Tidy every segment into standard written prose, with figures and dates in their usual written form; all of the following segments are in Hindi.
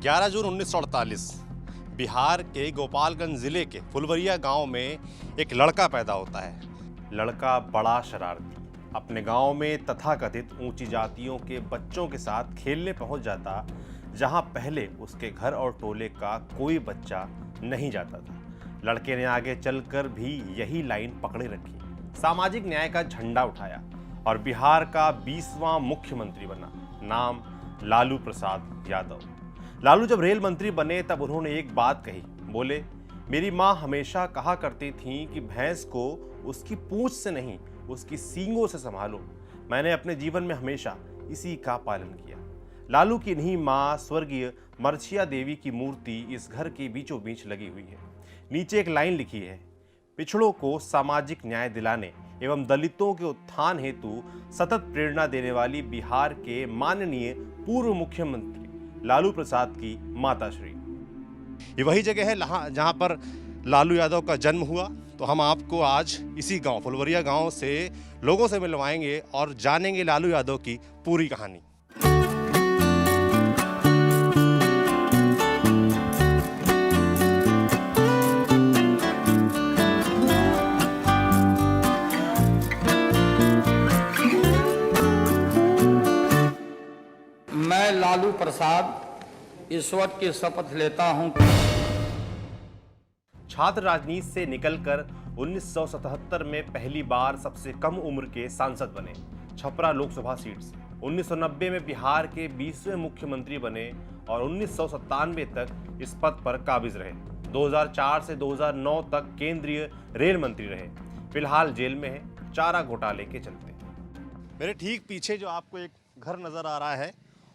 11 जून 1948 बिहार के गोपालगंज ज़िले के फुलवरिया गांव में एक लड़का पैदा होता है। लड़का बड़ा शरारती, अपने गांव में तथाकथित ऊंची जातियों के बच्चों के साथ खेलने पहुंच जाता, जहां पहले उसके घर और टोले का कोई बच्चा नहीं जाता था। लड़के ने आगे चलकर भी यही लाइन पकड़े रखी, सामाजिक न्याय का झंडा उठाया और बिहार का 20वां मुख्यमंत्री बना। नाम लालू प्रसाद यादव। लालू जब रेल मंत्री बने तब उन्होंने एक बात कही, बोले, मेरी माँ हमेशा कहा करती थी कि भैंस को उसकी पूंछ से नहीं, उसकी सींगों से संभालो। मैंने अपने जीवन में हमेशा इसी का पालन किया। लालू की इन्हीं माँ स्वर्गीय मरछिया देवी की मूर्ति इस घर के बीचों बीच लगी हुई है। नीचे एक लाइन लिखी है, पिछड़ों को सामाजिक न्याय दिलाने एवं दलितों के उत्थान हेतु सतत प्रेरणा देने वाली बिहार के माननीय पूर्व मुख्यमंत्री लालू प्रसाद की माताश्री। ये वही जगह है जहां पर लालू यादव का जन्म हुआ। तो हम आपको आज इसी गांव फुलवरिया गांव से लोगों से मिलवाएंगे और जानेंगे लालू यादव की पूरी कहानी। मैं लालू प्रसाद ईश्वर की शपथ लेता हूं। छात्र राजनीति से निकलकर 1977 में पहली बार सबसे कम उम्र के सांसद बने, छपरा लोकसभा सीट से। 1990 में बिहार के 20वें मुख्यमंत्री बने और 1997 तक इस पद पर काबिज रहे। 2004 से 2009 तक केंद्रीय रेल मंत्री रहे। फिलहाल जेल में है चारा घोटाले के चलते। मेरे ठीक पीछे जो आपको एक घर नजर आ रहा है,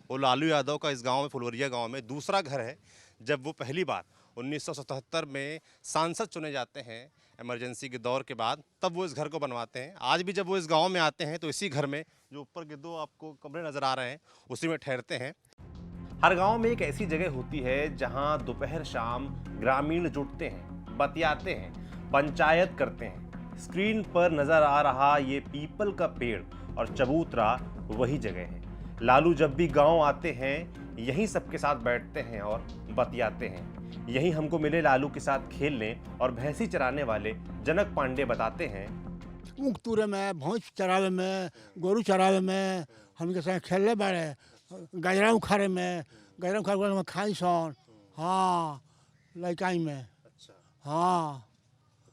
वो लालू यादव का इस गांव में, फुलवरिया गांव में दूसरा घर है। जब वो पहली बार 1977 में सांसद चुने जाते हैं इमरजेंसी के दौर के बाद, तब वो इस घर को बनवाते हैं। आज भी जब वो इस गांव में आते हैं तो इसी घर में, जो ऊपर के दो आपको कमरे नज़र आ रहे हैं, उसी में ठहरते हैं। हर गांव में एक ऐसी जगह होती है जहां दोपहर शाम ग्रामीण जुटते हैं, बतियाते हैं, पंचायत करते हैं। स्क्रीन पर नज़र आ रहा ये पीपल का पेड़ और चबूतरा वही जगह है। लालू जब भी गांव आते हैं यहीं सबके साथ बैठते हैं और बतियाते हैं। यहीं हमको मिले लालू के साथ खेलने और भैंसी चराने वाले जनक पांडे बताते हैं, ऊख तूरे में, भैंस चरावे में, गोरू चरावे में हमके साथ खेलने बाड़े, गजरा उखाड़े में खाई सन। हाँ, लड़काई में। अच्छा, हाँ,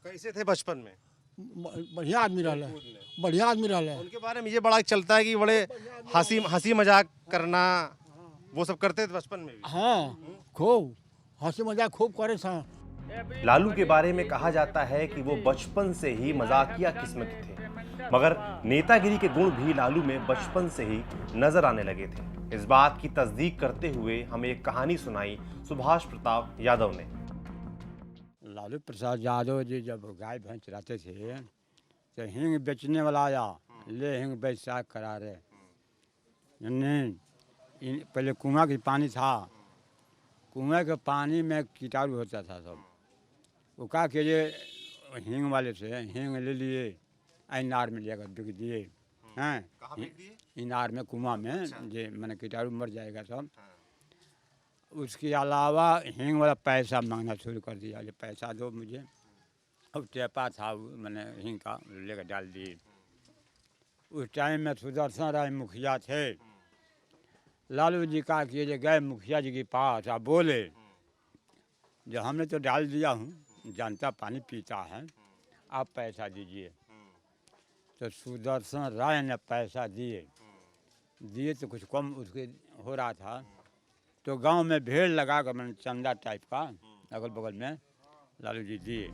कैसे थे बचपन में? बढ़िया आदमी रहले, बढ़िया आदमी रहले। उनके बारे में ये बड़ा चलता है कि बड़े हंसी मजाक करना, वो सब करते थे बचपन में भी। हाँ, खूब हंसी मजाक खूब करे सन। लालू के बारे में कहा जाता है कि वो बचपन से ही मजाकिया किस्म के थे, मगर नेतागिरी के गुण भी लालू में बचपन से ही नजर आने लगे थे। इस बात की तस्दीक करते हुए हमें एक कहानी सुनाई सुभाष प्रताप यादव ने। लालू प्रसाद यादव जी जब गाय भैंस चराते थे तो हिंग बेचने वाला आया, ले हिंग बेच साग करा रहे। पहले कुआं की पानी था, कुएं के पानी में कीटाणु होता था सब। वो क्या कीजिए, हिंग वाले से हिंग ले लिए, इनार में लेकर बिक दिए हैं। इनार में, कुआं में, जे मैंने कीटाणु मर जाएगा सब। उसके अलावा हिंग वाला पैसा मांगना शुरू कर दिया, ये पैसा दो मुझे। अब टेपा था मैंने हिंग का, लेकर डाल दिए। उस टाइम में सुदर्शन राय मुखिया थे। लालू जी का किए गए मुखिया जी के पास, आप बोले, जो हमने तो डाल दिया हूँ, जनता पानी पीता है, आप पैसा दीजिए। तो सुदर्शन राय ने पैसा दिए तो कुछ कम उसके हो रहा था। तो गांव में भीड़ लगा कर मैंने चंदा टाइप का अगल बगल में लालू जी दिए।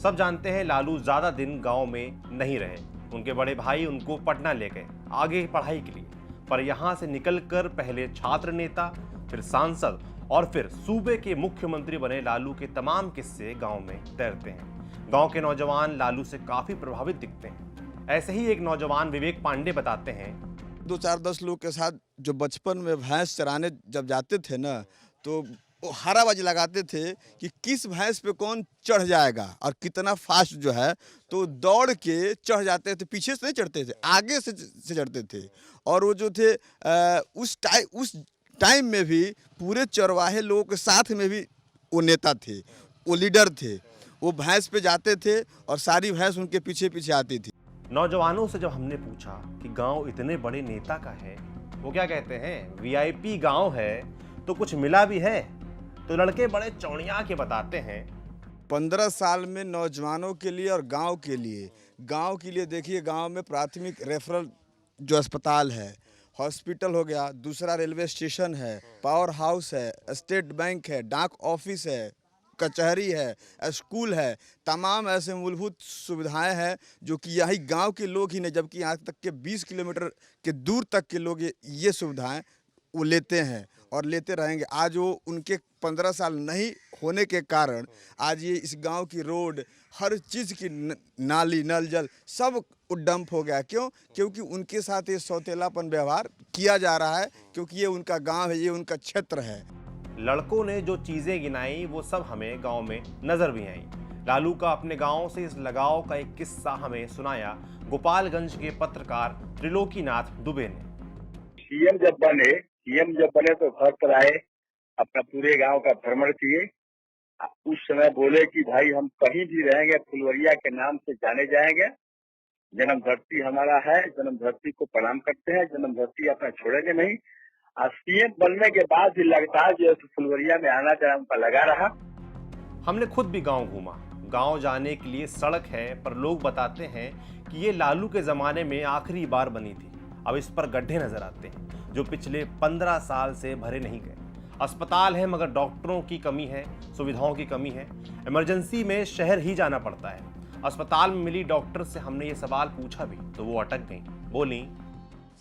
सब जानते हैं लालू ज्यादा दिन गांव में नहीं रहे। उनके बड़े भाई उनको पटना ले गए आगे की पढ़ाई के लिए, पर यहां से निकलकर पहले छात्र नेता, फिर सांसद और फिर सूबे के मुख्यमंत्री बने लालू के तमाम किस्से गांव में तैरते हैं। गांव के नौजवान लालू से काफी प्रभावित दिखते हैं। ऐसे ही एक नौजवान विवेक पांडे बताते हैं, 2-4-10 लोग के साथ जो बचपन में भैंस चराने जब जाते थे ना, तो वो हाराबाजी लगाते थे कि किस भैंस पे कौन चढ़ जाएगा और कितना फास्ट जो है। तो दौड़ के चढ़ जाते थे, पीछे से नहीं चढ़ते थे, आगे से चढ़ते थे। और वो जो थे उस टाइम में भी पूरे चरवाहे लोगों के साथ में भी वो नेता थे, वो लीडर थे। वो भैंस पे जाते थे और सारी भैंस उनके पीछे पीछे आती थी। नौजवानों से जब हमने पूछा कि गांव इतने बड़े नेता का है, वो क्या कहते हैं, वीआईपी गांव है तो कुछ मिला भी है। तो लड़के बड़े चौड़िया के बताते हैं 15 साल में नौजवानों के लिए और गांव के लिए देखिए, गांव में प्राथमिक रेफरल जो अस्पताल है, हॉस्पिटल हो गया, दूसरा रेलवे स्टेशन है, पावर हाउस है, स्टेट बैंक है, डाक ऑफिस है, कचहरी है, स्कूल है, तमाम ऐसे मूलभूत सुविधाएं हैं जो कि यही गांव के लोग ही नहीं, जबकि यहाँ तक के 20 किलोमीटर के दूर तक के लोग ये सुविधाएं वो लेते हैं और लेते रहेंगे। आज वो उनके 15 साल नहीं होने के कारण आज ये इस गांव की रोड, हर चीज़ की नाली, नल जल सब डंप हो गया। क्यों? क्योंकि उनके साथ ये सौतेलापन व्यवहार किया जा रहा है, क्योंकि ये उनका गांव है, ये उनका क्षेत्र है। लड़कों ने जो चीजें गिनाई वो सब हमें गांव में नजर भी आई। लालू का अपने गांव से इस लगाव का एक किस्सा हमें सुनाया गोपालगंज के पत्रकार त्रिलोकीनाथ दुबे ने। सीएम जब बने तो घर पर आए, अपना पूरे गांव का भ्रमण किए। उस समय बोले कि भाई हम कहीं भी रहेंगे फुलवरिया के नाम से जाने जाएंगे। जन्म धरती हमारा है, जन्म धरती को प्रणाम करते हैं, जन्म धरती अपना छोड़ेंगे नहीं। और सीएम बनने के बाद भी लगातार जो है फुलवरिया में आना जाना उनका लगा रहा। हमने खुद भी गांव घूमा। गांव जाने के लिए सड़क है, पर लोग बताते हैं कि ये लालू के जमाने में आखिरी बार बनी थी। अब इस पर गड्ढे नजर आते हैं जो पिछले 15 साल से भरे नहीं गए। अस्पताल है मगर डॉक्टरों की कमी है, सुविधाओं की कमी है। इमरजेंसी में शहर ही जाना पड़ता है। अस्पताल में मिली डॉक्टर से हमने ये सवाल पूछा भी तो वो अटक गई। बोली,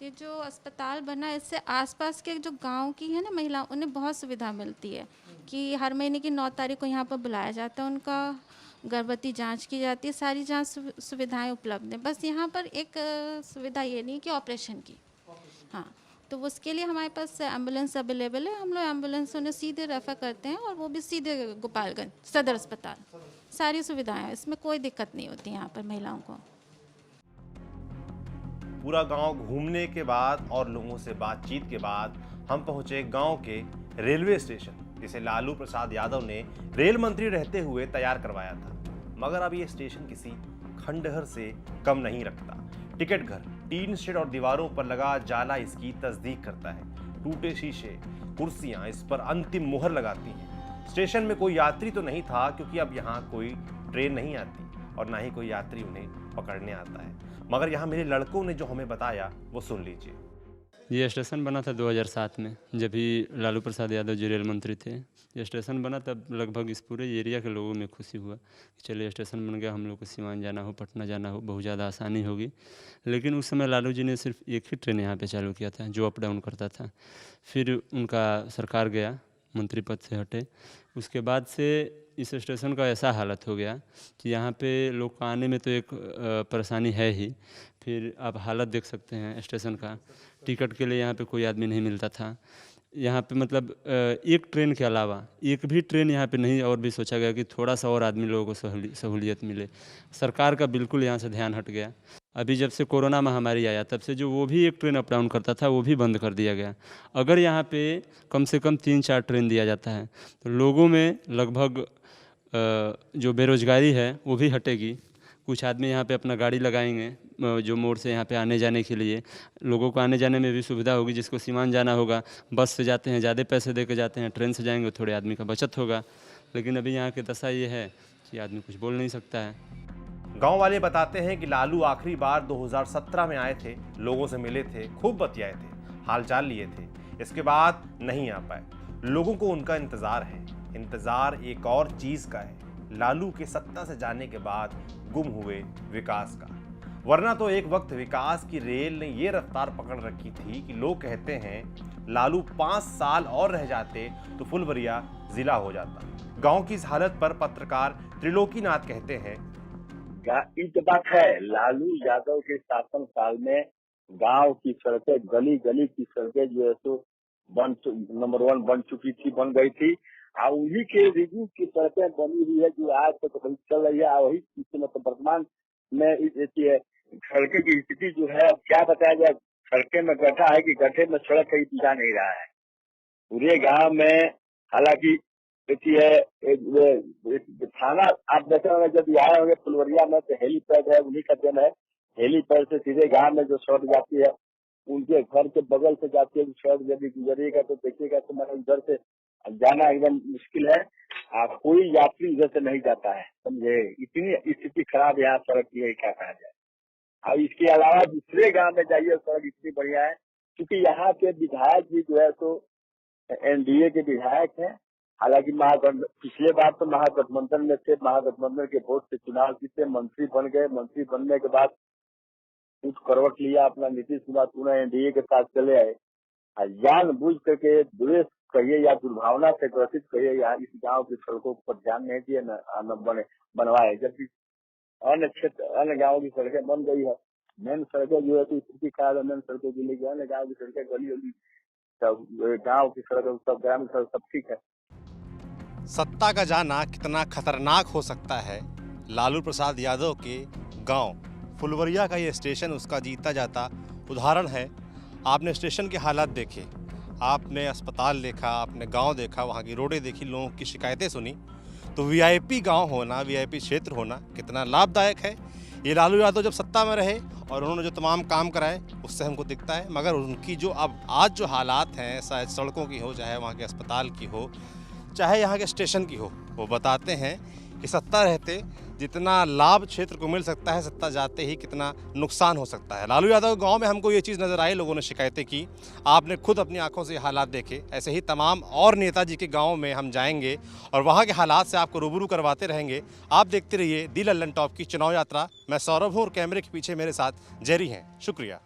ये जो अस्पताल बना इससे आसपास के जो गांव की है ना महिला, उन्हें बहुत सुविधा मिलती है कि हर महीने की 9 तारीख को यहाँ पर बुलाया जाता है, उनका गर्भवती जांच की जाती है, सारी जांच सुविधाएं उपलब्ध हैं। बस यहाँ पर एक सुविधा ये नहीं कि ऑपरेशन की, हाँ, तो उसके लिए हमारे पास एम्बुलेंस अवेलेबल है। हम लोग एम्बुलेंस उन्हें सीधे रेफर करते हैं और वो भी सीधे गोपालगंज सदर अस्पताल। सारी सुविधाएं हैं, इसमें कोई दिक्कत नहीं होती यहाँ पर महिलाओं को। पूरा गांव घूमने के बाद और लोगों से बातचीत के बाद हम पहुंचे गांव के रेलवे स्टेशन, जिसे लालू प्रसाद यादव ने रेल मंत्री रहते हुए तैयार करवाया था। मगर अब ये स्टेशन किसी खंडहर से कम नहीं रखता। टिकट घर, टीन शेड और दीवारों पर लगा जाला इसकी तस्दीक करता है। टूटे शीशे, कुर्सियां इस पर अंतिम मुहर लगाती हैं। स्टेशन में कोई यात्री तो नहीं था, क्योंकि अब यहाँ कोई ट्रेन नहीं आती और ना ही कोई यात्री उन्हें पकड़ने आता है। मगर यहाँ मेरे लड़कों ने जो हमें बताया वो सुन लीजिए। ये स्टेशन बना था 2007 में, जब भी लालू प्रसाद यादव जी रेल मंत्री थे। ये स्टेशन बना तब लगभग इस पूरे एरिया के लोगों में खुशी हुआ कि चलिए स्टेशन बन गया, हम लोग को सिवान जाना हो, पटना जाना हो, बहुत ज़्यादा आसानी होगी। लेकिन उस समय लालू जी ने सिर्फ एक ही ट्रेन यहाँ पे चालू किया था जो अप डाउन करता था। फिर उनका सरकार गया, मंत्री पद से हटे। उसके बाद से इस स्टेशन का ऐसा हालत हो गया कि यहाँ पे लोग को आने में तो एक परेशानी है ही। फिर आप हालत देख सकते हैं स्टेशन का। टिकट के लिए यहाँ पे कोई आदमी नहीं मिलता था। यहाँ पे मतलब एक ट्रेन के अलावा एक भी ट्रेन यहाँ पे नहीं, और भी सोचा गया कि थोड़ा सा और आदमी लोगों को सहूलियत मिले। सरकार का बिल्कुल यहाँ से ध्यान हट गया। अभी जब से कोरोना महामारी आया तब से जो वो भी एक ट्रेन अप डाउन करता था वो भी बंद कर दिया गया। अगर यहाँ पे कम से कम 3-4 ट्रेन दिया जाता है तो लोगों में लगभग जो बेरोजगारी है वो भी हटेगी। कुछ आदमी यहाँ पे अपना गाड़ी लगाएंगे जो मोड़ से यहाँ पे आने जाने के लिए, लोगों को आने जाने में भी सुविधा होगी। जिसको सीवान जाना होगा बस से जाते हैं, ज़्यादा पैसे दे के जाते हैं, ट्रेन से जाएंगे थोड़े आदमी का बचत होगा। लेकिन अभी यहाँ की दशा ये है कि आदमी कुछ बोल नहीं सकता है। गांव वाले बताते हैं कि लालू आखिरी बार 2017 में आए थे, लोगों से मिले थे, खूब बतियाए थे, हालचाल लिए थे। इसके बाद नहीं आ पाए। लोगों को उनका इंतजार है। इंतजार एक और चीज का है, लालू के सत्ता से जाने के बाद गुम हुए विकास का। वरना तो एक वक्त विकास की रेल ने ये रफ्तार पकड़ रखी थी कि लोग कहते हैं लालू 5 साल और रह जाते तो फुलवरिया जिला हो जाता। गांव की इस हालत पर पत्रकार त्रिलोकीनाथ कहते हैं, एक बात है, लालू यादव के शासन काल में गांव की सड़कें, गली गली की सड़कें जो है तो नंबर 1 बन चुकी थी, बन गई थी। और उन्हीं के रिव्यू की सड़कें बनी हुई है जो आज तक तो चल रही है। वही मतलब वर्तमान में सड़कें की स्थिति जो है, अब क्या बताया जाए, सड़कें में गड्ढा है कि गड्ढे में सड़क कहीं जा नहीं रहा है। पूरे गांव में, हालांकि देखिए एक थाना आप देखे होंगे जब आए होंगे फुलवरिया में, तो हेलीपैड है, उन्हीं का देन है। हेलीपैड से सीधे गांव में जो सड़क जाती है, उनके घर के बगल से जाती है। सड़क यदि गुजरिएगा तो देखिएगा तो मतलब इधर से जाना एकदम मुश्किल है। कोई यात्री इधर से नहीं जाता है, समझे। इतनी स्थिति खराब यहाँ सड़क की है, क्या कहा जाए। अब इसके अलावा दूसरे गांव में जाइए, सड़क इतनी बढ़िया है, क्योंकि यहाँ के विधायक भी जो है तो एनडीए के विधायक हैं। हालांकि पिछले बार तो महागठबंधन में थे, महागठबंधन के वोट से चुनाव जीते, मंत्री बन गए। मंत्री बनने के बाद कुछ करवट लिया अपना, नीतीश कुमार पुनः एनडीए के साथ चले आए। जान बुझ करके द्वेष कहिए या दुर्भावना से ग्रसित कहिए, यहाँ इस गांव की सड़कों पर ध्यान नहीं दिए, न बनवाए, जबकि अन्य क्षेत्र अन्य गाँव की सड़कें बन गई है। मेन सड़कें जो है तो स्थिति खराब है, मेन सड़कें जिले की, अन्य गाँव की सड़कें गली होगी, सब गाँव की सड़क, सब ग्रामीण सड़क सब ठीक है। सत्ता का जाना कितना खतरनाक हो सकता है। लालू प्रसाद यादव के गांव फुलवरिया का ये स्टेशन उसका जीता जाता उदाहरण है। आपने स्टेशन के हालात देखे, आपने अस्पताल देखा, आपने गांव देखा, वहाँ की रोडें देखी, लोगों की शिकायतें सुनी। तो वीआईपी गांव होना, वीआईपी क्षेत्र होना कितना लाभदायक है। ये लालू यादव जब सत्ता में रहे और उन्होंने जो तमाम काम कराए उससे हमको दिखता है। मगर उनकी जो अब आज जो हालात हैं, चाहे सड़कों की हो, चाहे वहाँ के अस्पताल की हो, चाहे यहाँ के स्टेशन की हो, वो बताते हैं कि सत्ता रहते जितना लाभ क्षेत्र को मिल सकता है, सत्ता जाते ही कितना नुकसान हो सकता है। लालू यादव गांव में हमको ये चीज़ नज़र आई, लोगों ने शिकायतें की, आपने खुद अपनी आंखों से हालात देखे। ऐसे ही तमाम और नेताजी के गांव में हम जाएंगे और वहाँ के हालात से आपको रूबरू करवाते रहेंगे। आप देखते रहिए दी लल्लन टॉप की चुनाव यात्रा। मैं सौरभ हूँ और कैमरे के पीछे मेरे साथ जेरी हैं। शुक्रिया।